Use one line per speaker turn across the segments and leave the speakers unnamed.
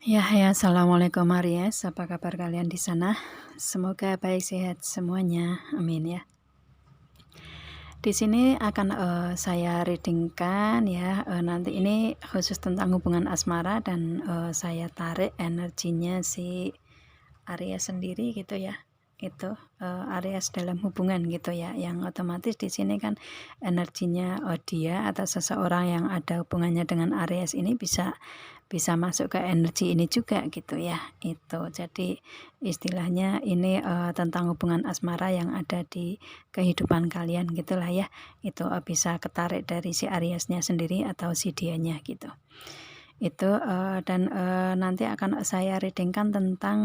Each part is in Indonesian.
Ya, assalamualaikum Aries, apa kabar kalian di sana? Semoga baik sehat semuanya, amin ya. Di sini akan saya readingkan ya, nanti ini khusus tentang hubungan asmara dan saya tarik energinya si Aries sendiri gitu ya. Itu Aries dalam hubungan gitu ya, yang otomatis di sini kan energinya dia atau seseorang yang ada hubungannya dengan Aries ini bisa masuk ke energi ini juga gitu ya. Itu jadi istilahnya ini tentang hubungan asmara yang ada di kehidupan kalian gitulah ya. Itu bisa ketarik dari si Ariesnya sendiri atau si dianya gitu. Itu dan nanti akan saya readingkan tentang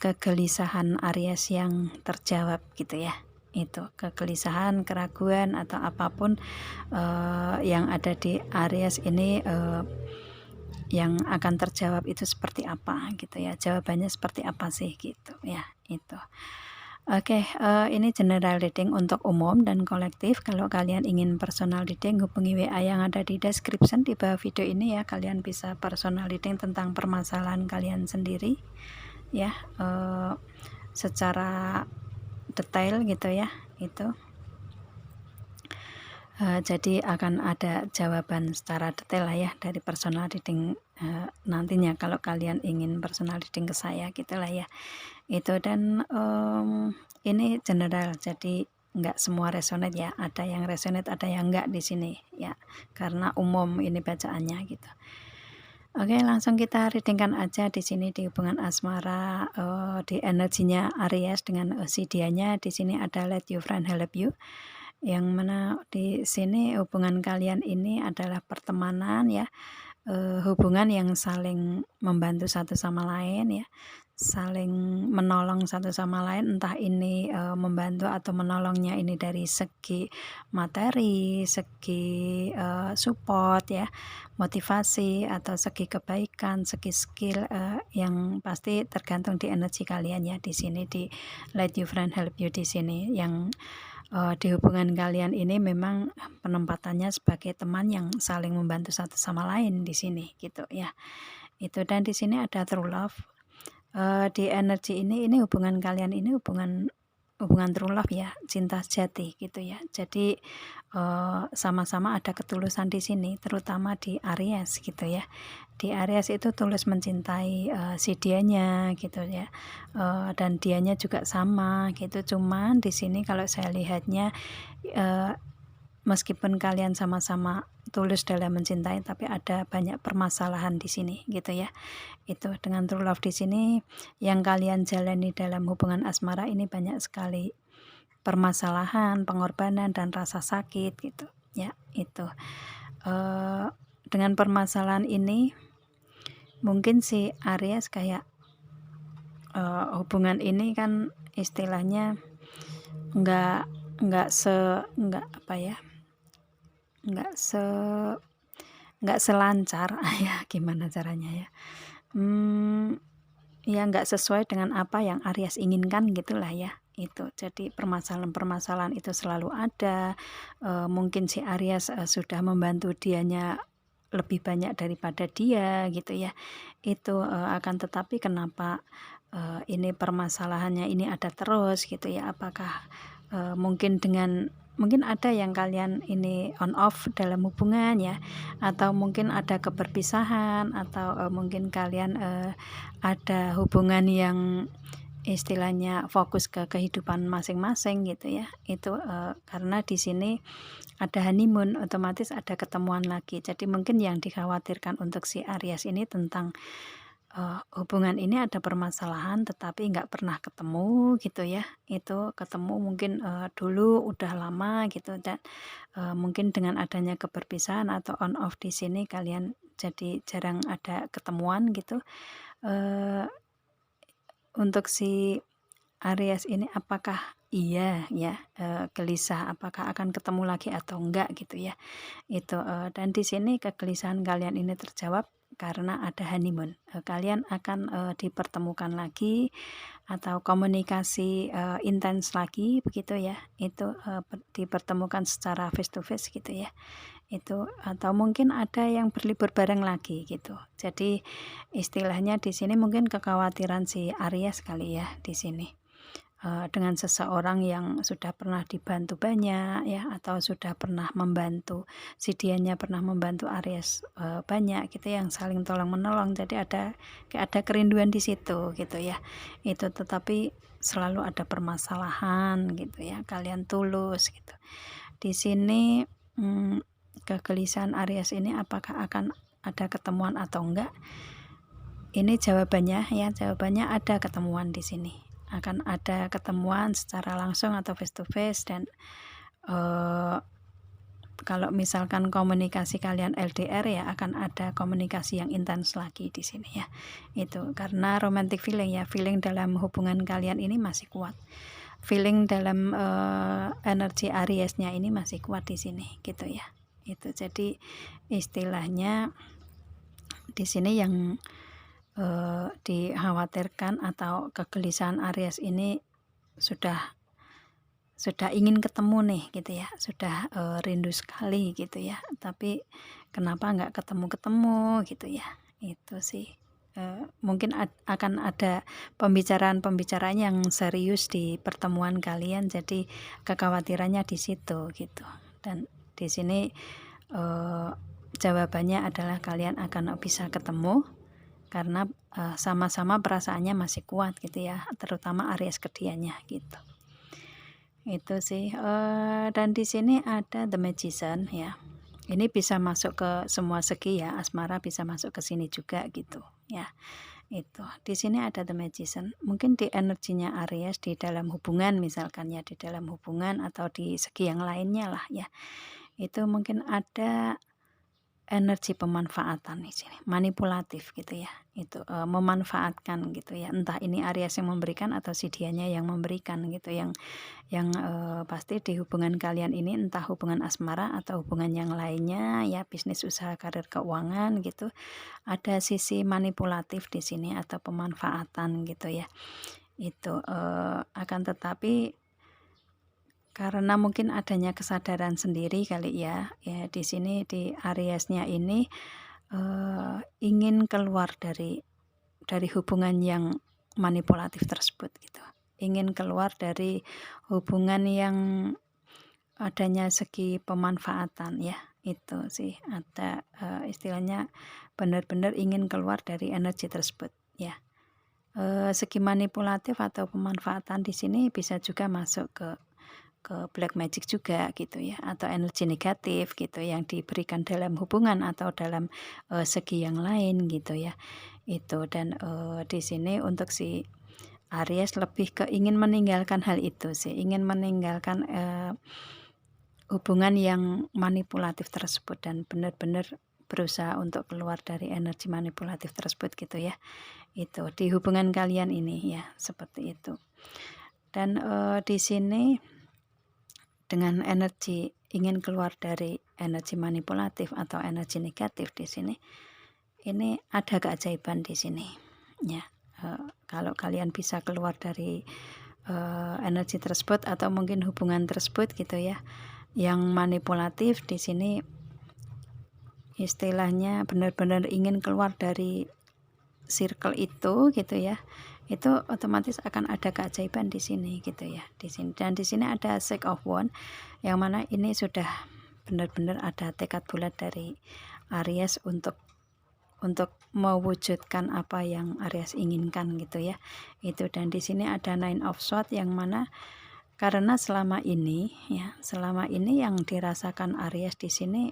kegelisahan Aries yang terjawab gitu ya. Itu kegelisahan, keraguan atau apapun yang ada di Aries ini yang akan terjawab itu seperti apa gitu ya, jawabannya seperti apa sih gitu ya. Itu oke, ini general reading untuk umum dan kolektif. Kalau kalian ingin personal reading, hubungi WA yang ada di description di bawah video ini ya. Kalian bisa personal reading tentang permasalahan kalian sendiri ya, secara detail gitu ya. Itu jadi akan ada jawaban secara detail lah ya dari personal reading nantinya kalau kalian ingin personal reading ke saya gitulah ya. Itu dan ini general, jadi nggak semua resonate ya, ada yang resonate ada yang enggak di sini ya, karena umum ini bacaannya gitu. Oke, langsung kita readingkan aja di sini di hubungan asmara, di energinya Aries dengan si dianya. Di sini ada let your friend help you, yang mana di sini hubungan kalian ini adalah pertemanan ya, hubungan yang saling membantu satu sama lain ya, saling menolong satu sama lain, entah ini membantu atau menolongnya ini dari segi materi, segi support ya, motivasi atau segi kebaikan, segi skill, yang pasti tergantung di energi kalian ya. Di sini di let your friend help you di sini yang di hubungan kalian ini memang penempatannya sebagai teman yang saling membantu satu sama lain di sini gitu ya. Itu dan di sini ada true love. Di energi ini hubungan kalian ini hubungan true love ya, cinta sejati gitu ya. Jadi sama-sama ada ketulusan di sini, terutama di Aries gitu ya. Di Aries itu tulus mencintai si dianya gitu ya, dan dianya juga sama gitu. Cuman di sini kalau saya lihatnya meskipun kalian sama-sama tulus dalam mencintai, tapi ada banyak permasalahan di sini gitu ya. Itu dengan true love di sini yang kalian jalani dalam hubungan asmara ini banyak sekali permasalahan, pengorbanan dan rasa sakit gitu ya. Itu dengan permasalahan ini mungkin si Aries kayak hubungan ini kan istilahnya nggak apa ya, nggak selancar ya, gimana caranya ya, ya nggak sesuai dengan apa yang Aries inginkan gitulah ya. Itu jadi permasalahan-permasalahan itu selalu ada. Mungkin si Aries sudah membantu dianya lebih banyak daripada dia gitu ya. Itu akan tetapi kenapa ini permasalahannya ini ada terus gitu ya. Apakah mungkin ada yang kalian ini on off dalam hubungan ya, atau mungkin ada keberpisahan, atau mungkin kalian ada hubungan yang istilahnya fokus ke kehidupan masing-masing gitu ya. Itu karena di sini ada honeymoon, otomatis ada ketemuan lagi. Jadi mungkin yang dikhawatirkan untuk si Aries ini tentang hubungan ini ada permasalahan tetapi nggak pernah ketemu gitu ya. Itu ketemu mungkin dulu udah lama gitu, dan mungkin dengan adanya keberpisahan atau on off di sini kalian jadi jarang ada ketemuan gitu. Untuk si Aries ini apakah iya ya, gelisah apakah akan ketemu lagi atau enggak gitu ya. Itu dan di sini kegelisahan kalian ini terjawab karena ada honeymoon. Kalian akan dipertemukan lagi atau komunikasi intens lagi begitu ya. Itu dipertemukan secara face to face gitu ya. itu, atau mungkin ada yang berlibur bareng lagi gitu. Jadi istilahnya di sini mungkin kekhawatiran si Aries kali ya di sini. Dengan seseorang yang sudah pernah dibantu banyak ya, atau sudah pernah membantu, si dianya pernah membantu Aries banyak gitu, yang saling tolong menolong. Jadi ada kerinduan di situ gitu ya. Itu tetapi selalu ada permasalahan gitu ya. Kalian tulus gitu. Di sini kegelisahan Aries ini apakah akan ada ketemuan atau enggak? Ini jawabannya ya, jawabannya ada ketemuan di sini. Akan ada ketemuan secara langsung atau face to face, dan kalau misalkan komunikasi kalian LDR ya akan ada komunikasi yang intens lagi di sini ya. Itu karena romantic feeling ya, feeling dalam hubungan kalian ini masih kuat. Feeling dalam energi Ariesnya ini masih kuat di sini gitu ya. Itu jadi istilahnya di sini yang dikhawatirkan atau kegelisahan Aries ini sudah ingin ketemu nih gitu ya, sudah rindu sekali gitu ya, tapi kenapa nggak ketemu gitu ya. Itu sih mungkin akan ada pembicaraan yang serius di pertemuan kalian, jadi kekhawatirannya di situ gitu. Dan di sini jawabannya adalah kalian akan bisa ketemu karena sama-sama perasaannya masih kuat gitu ya, terutama Aries ke dianya gitu. Itu sih. Dan di sini ada The Magician ya. Ini bisa masuk ke semua segi ya, asmara bisa masuk ke sini juga gitu ya. Itu di sini ada The Magician, mungkin di energinya Aries di dalam hubungan, misalkan ya di dalam hubungan atau di segi yang lainnya lah ya. Itu mungkin ada energi pemanfaatan di sini, manipulatif gitu ya. Itu memanfaatkan gitu ya, entah ini Aries yang memberikan atau si dianya yang memberikan gitu, yang pasti di hubungan kalian ini, entah hubungan asmara atau hubungan yang lainnya ya, bisnis, usaha, karir, keuangan gitu, ada sisi manipulatif di sini atau pemanfaatan gitu ya. Itu akan tetapi karena mungkin adanya kesadaran sendiri kali ya, di sini di Ariesnya ini ingin keluar dari hubungan yang manipulatif tersebut gitu. Ingin keluar dari hubungan yang adanya segi pemanfaatan ya. Itu sih ada istilahnya benar-benar ingin keluar dari energi tersebut ya. Segi manipulatif atau pemanfaatan di sini bisa juga masuk ke black magic juga gitu ya, atau energi negatif gitu yang diberikan dalam hubungan atau dalam segi yang lain gitu ya. Itu dan di sini untuk si Aries lebih ke ingin meninggalkan hal itu sih, ingin meninggalkan hubungan yang manipulatif tersebut dan benar-benar berusaha untuk keluar dari energi manipulatif tersebut gitu ya. Itu di hubungan kalian ini ya, seperti itu. Dan di sini dengan energi ingin keluar dari energi manipulatif atau energi negatif di sini, ini ada keajaiban di sini ya. Kalau kalian bisa keluar dari energi tersebut atau mungkin hubungan tersebut gitu ya, yang manipulatif di sini istilahnya benar-benar ingin keluar dari circle itu gitu ya, itu otomatis akan ada keajaiban di sini gitu ya, di sini. Dan di sini ada Six of Wands, yang mana ini sudah benar-benar ada tekad bulat dari Aries untuk mewujudkan apa yang Aries inginkan gitu ya. Itu, dan di sini ada Nine of Swords, yang mana karena selama ini yang dirasakan Aries di sini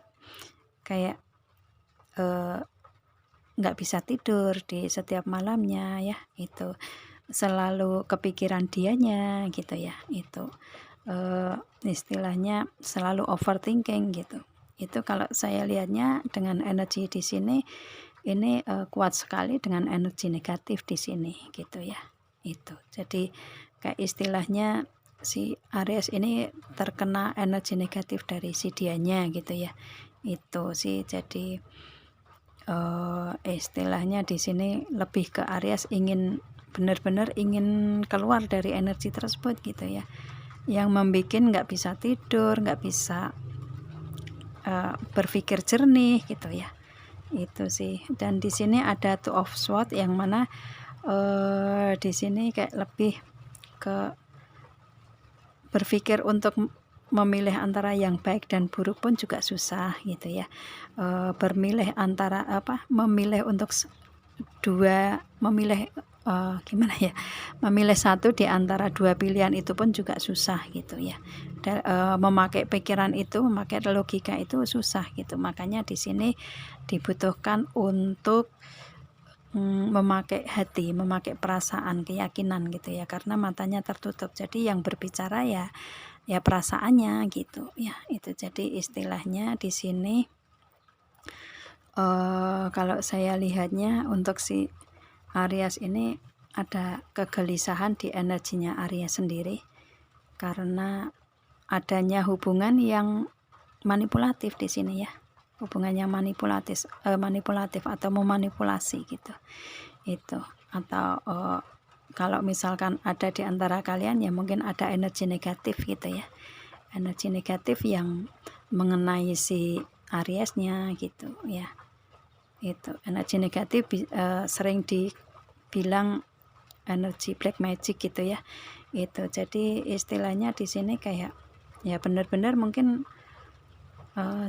kayak nggak bisa tidur di setiap malamnya ya, itu selalu kepikiran dianya gitu ya. Itu istilahnya selalu overthinking gitu. Itu kalau saya lihatnya dengan energi di sini ini kuat sekali dengan energi negatif di sini gitu ya. Itu jadi kayak istilahnya si Aries ini terkena energi negatif dari si dianya gitu ya. Itu sih, jadi istilahnya di sini lebih ke Aries ingin benar-benar ingin keluar dari energi tersebut gitu ya, yang membuat nggak bisa tidur, nggak bisa berpikir jernih gitu ya. Itu sih. Dan di sini ada Two of Swords yang mana di sini kayak lebih ke berpikir untuk memilih antara yang baik dan buruk pun juga susah gitu ya. Bermilih antara memilih untuk gimana ya, memilih satu di antara dua pilihan itu pun juga susah gitu ya. Memakai pikiran itu, memakai logika itu susah gitu. Makanya di sini dibutuhkan untuk memakai hati, memakai perasaan, keyakinan gitu ya, karena matanya tertutup. Jadi yang berbicara ya perasaannya gitu ya. Itu jadi istilahnya di sini kalau saya lihatnya untuk si Aries ini ada kegelisahan di energinya Aries sendiri karena adanya hubungan yang manipulatif di sini ya. Hubungannya manipulatif atau memanipulasi gitu. Itu atau kalau misalkan ada di antara kalian ya mungkin ada energi negatif gitu ya. Energi negatif yang mengenai si Ariesnya gitu ya. Itu energi negatif sering dibilang energi black magic gitu ya. Itu jadi istilahnya di sini kayak ya benar-benar mungkin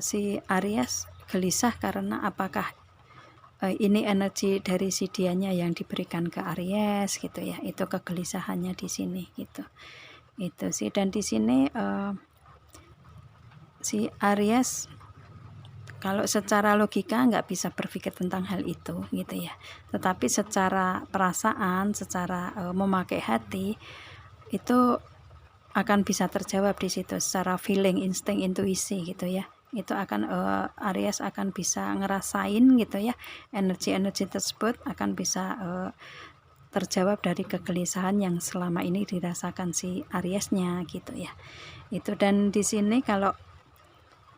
si Aries gelisah karena apakah ini energi dari si dianya yang diberikan ke Aries gitu ya. Itu kegelisahannya di sini gitu. Itu sih. Dan di sini si Aries kalau secara logika nggak bisa berpikir tentang hal itu gitu ya. Tetapi secara perasaan, secara memakai hati itu akan bisa terjawab di situ secara feeling, insting, intuisi gitu ya. Itu akan Aries akan bisa ngerasain gitu ya, energi-energi tersebut akan bisa terjawab dari kegelisahan yang selama ini dirasakan si Ariesnya gitu ya. Itu. Dan di sini kalau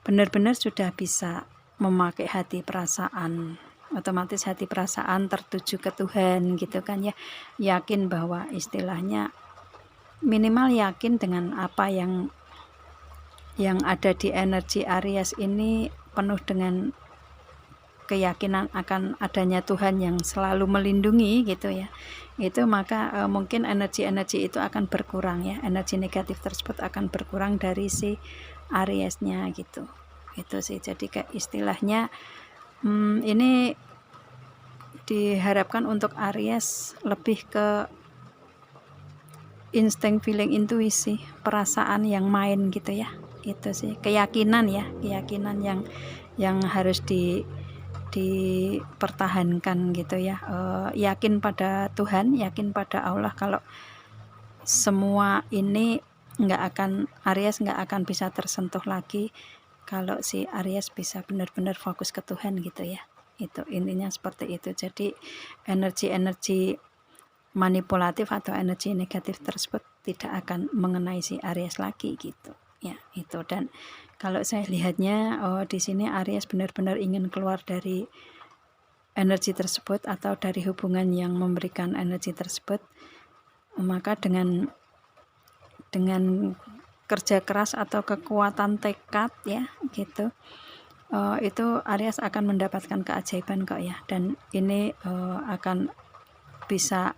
benar-benar sudah bisa memakai hati perasaan, otomatis hati perasaan tertuju ke Tuhan gitu kan ya, yakin bahwa istilahnya minimal yakin dengan apa yang ada di energi Aries ini, penuh dengan keyakinan akan adanya Tuhan yang selalu melindungi gitu ya. Itu maka mungkin energi-energi itu akan berkurang ya, energi negatif tersebut akan berkurang dari si Ariesnya gitu. Itu sih. Jadi kayak istilahnya ini diharapkan untuk Aries lebih ke insting, feeling, intuisi, perasaan yang main gitu ya. Itu sih keyakinan ya, keyakinan yang harus dipertahankan gitu ya. Yakin pada Tuhan, yakin pada Allah kalau semua ini Aries nggak akan bisa tersentuh lagi kalau si Aries bisa benar-benar fokus ke Tuhan gitu ya. Itu intinya seperti itu. Jadi energi-energi manipulatif atau energi negatif tersebut tidak akan mengenai si Aries lagi gitu ya. Itu. Dan kalau saya lihatnya di sini Aries benar-benar ingin keluar dari energi tersebut atau dari hubungan yang memberikan energi tersebut, maka dengan kerja keras atau kekuatan tekad ya gitu, itu Aries akan mendapatkan keajaiban kok ya. Dan ini akan bisa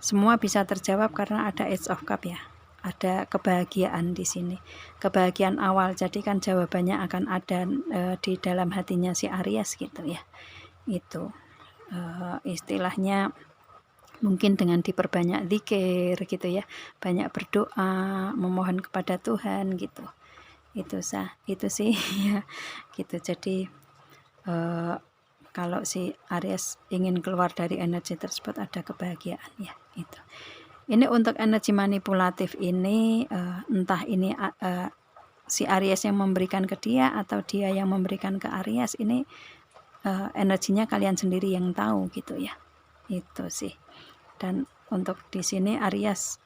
semua bisa terjawab karena ada Ace of Cup ya, ada kebahagiaan di sini, kebahagiaan awal. Jadi kan jawabannya akan ada di dalam hatinya si Aries gitu ya. Itu istilahnya mungkin dengan diperbanyak zikir gitu ya, banyak berdoa, memohon kepada Tuhan gitu. Itu sih ya gitu. Jadi kalau si Aries ingin keluar dari energi tersebut ada kebahagiaan ya. Itu. Ini untuk energi manipulatif ini entah ini si Aries yang memberikan ke dia atau dia yang memberikan ke Aries, ini energinya kalian sendiri yang tahu gitu ya. Itu sih. Dan untuk di sini Aries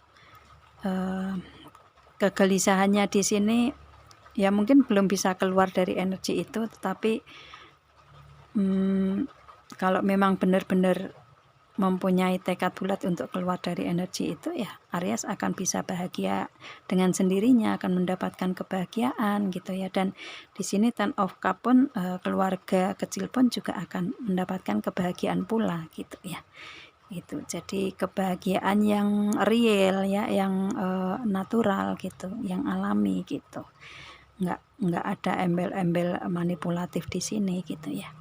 kegelisahannya di sini ya mungkin belum bisa keluar dari energi itu, tetapi kalau memang benar-benar mempunyai tekad bulat untuk keluar dari energi itu, ya Aries akan bisa bahagia dengan sendirinya, akan mendapatkan kebahagiaan gitu ya. Dan di sini Ten of Cup pun keluarga kecil pun juga akan mendapatkan kebahagiaan pula gitu ya. Itu jadi kebahagiaan yang real ya, yang natural gitu, yang alami gitu. Nggak ada embel-embel manipulatif di sini gitu ya.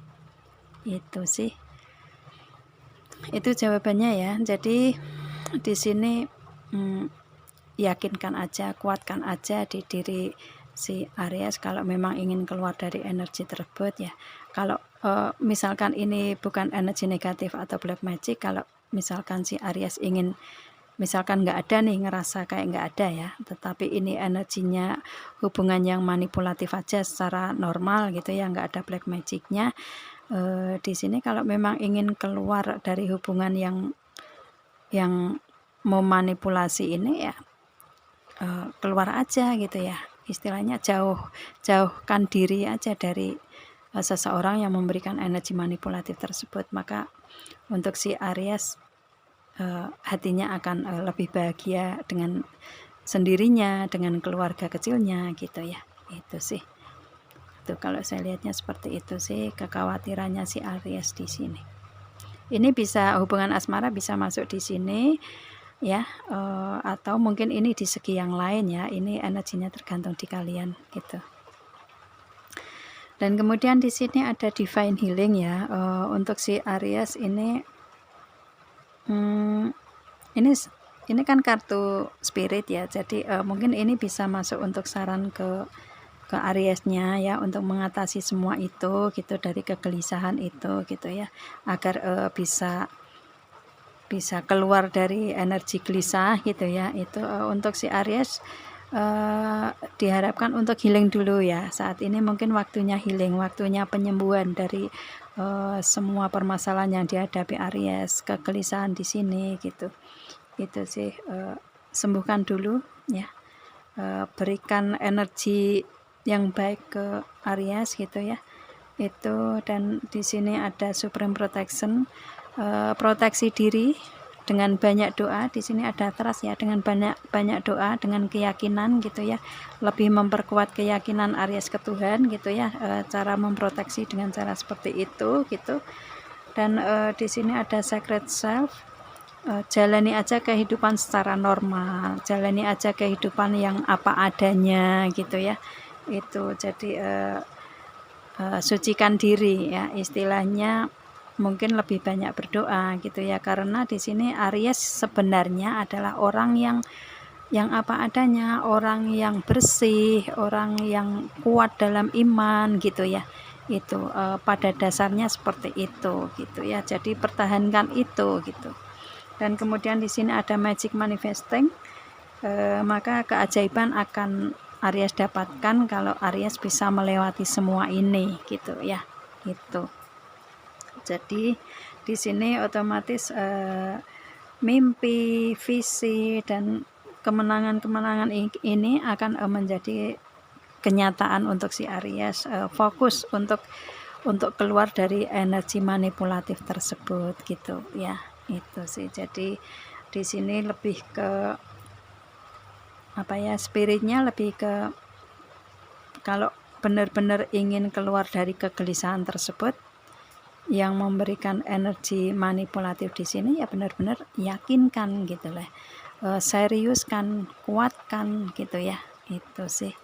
Itu sih. Itu jawabannya ya. Jadi di sini yakinkan aja, kuatkan aja di diri si Aries kalau memang ingin keluar dari energi tersebut ya. Kalau misalkan ini bukan energi negatif atau black magic, kalau misalkan si Aries ingin, misalkan nggak ada nih, ngerasa kayak nggak ada ya, tetapi ini energinya hubungan yang manipulatif aja secara normal gitu ya, nggak ada black magicnya. Di sini kalau memang ingin keluar dari hubungan yang memanipulasi ini ya, keluar aja gitu ya, istilahnya jauhkan diri aja dari seseorang yang memberikan energi manipulatif tersebut. Maka untuk si Aries hatinya akan lebih bahagia dengan sendirinya, dengan keluarga kecilnya gitu ya. Itu sih. Itu kalau saya lihatnya seperti itu sih kekhawatirannya si Aries di sini. Ini bisa hubungan asmara bisa masuk di sini ya, atau mungkin ini di segi yang lain ya. Ini energinya tergantung di kalian gitu. Dan kemudian di sini ada divine healing ya. Untuk si Aries ini ini kan kartu spirit ya. Jadi mungkin ini bisa masuk untuk saran ke Ariesnya ya, untuk mengatasi semua itu gitu, dari kegelisahan itu gitu ya, agar bisa keluar dari energi gelisah gitu ya. Itu untuk si Aries diharapkan untuk healing dulu ya. Saat ini mungkin waktunya healing, waktunya penyembuhan dari semua permasalahan yang dihadapi Aries, kegelisahan di sini gitu. Itu sih, sembuhkan dulu ya, berikan energi yang baik ke Aries gitu ya. Itu, dan di sini ada supreme protection, proteksi diri dengan banyak doa. Di sini ada trust ya, dengan banyak doa, dengan keyakinan gitu ya, lebih memperkuat keyakinan Aries ke Tuhan gitu ya. Cara memproteksi dengan cara seperti itu gitu. Dan di sini ada sacred self, jalani aja kehidupan secara normal, jalani aja kehidupan yang apa adanya gitu ya. Itu jadi sucikan diri ya, istilahnya mungkin lebih banyak berdoa gitu ya, karena di sini Aries sebenarnya adalah orang yang apa adanya, orang yang bersih, orang yang kuat dalam iman gitu ya. Itu pada dasarnya seperti itu gitu ya. Jadi pertahankan itu gitu. Dan kemudian di sini ada magic manifesting, maka keajaiban akan Aries dapatkan kalau Aries bisa melewati semua ini gitu ya. Itu. Jadi di sini otomatis mimpi, visi, dan kemenangan-kemenangan ini akan menjadi kenyataan untuk si Aries. Fokus untuk keluar dari energi manipulatif tersebut gitu ya. Itu sih. Jadi di sini lebih ke apa ya, spiritnya lebih ke kalau benar-benar ingin keluar dari kegelisahan tersebut yang memberikan energi manipulatif di sini, ya benar-benar yakinkan gitu lah, seriuskan, kuatkan gitu ya. Itu sih.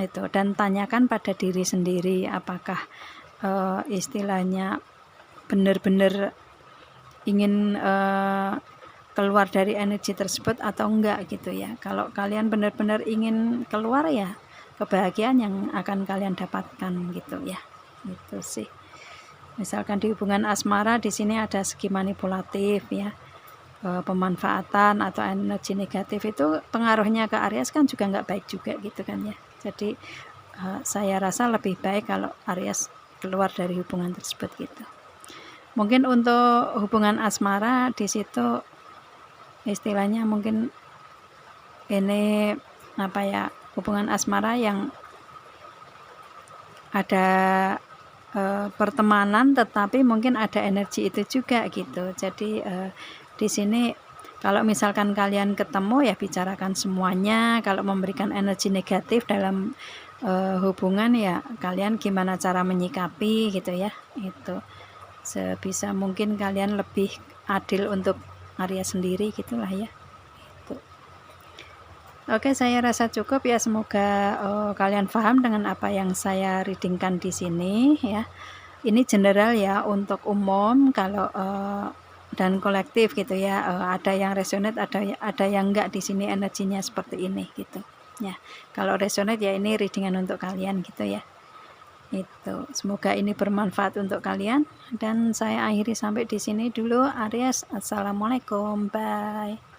Itu, dan tanyakan pada diri sendiri apakah istilahnya benar-benar ingin keluar dari energi tersebut atau enggak gitu ya. Kalau kalian benar-benar ingin keluar ya, kebahagiaan yang akan kalian dapatkan gitu ya. Itu sih. Misalkan di hubungan asmara di sini ada segi manipulatif ya, pemanfaatan atau energi negatif, itu pengaruhnya ke Aries kan juga nggak baik juga gitu kan ya. Jadi saya rasa lebih baik kalau Aries keluar dari hubungan tersebut gitu. Mungkin untuk hubungan asmara di situ istilahnya mungkin ini apa ya, hubungan asmara yang ada pertemanan, tetapi mungkin ada energi itu juga gitu. Jadi di sini kalau misalkan kalian ketemu ya bicarakan semuanya. Kalau memberikan energi negatif dalam hubungan ya kalian gimana cara menyikapi gitu ya. Itu sebisa mungkin kalian lebih adil untuk Arya sendiri gitulah ya. Itu. Oke, saya rasa cukup ya. Semoga kalian paham dengan apa yang saya readingkan di sini ya. Ini general ya untuk umum kalau dan kolektif gitu ya. Ada yang resonate, ada yang enggak di sini energinya seperti ini gitu. Ya, kalau resonate ya ini readingan untuk kalian gitu ya. Itu. Semoga ini bermanfaat untuk kalian dan saya akhiri sampai di sini dulu. Aries, assalamualaikum, bye.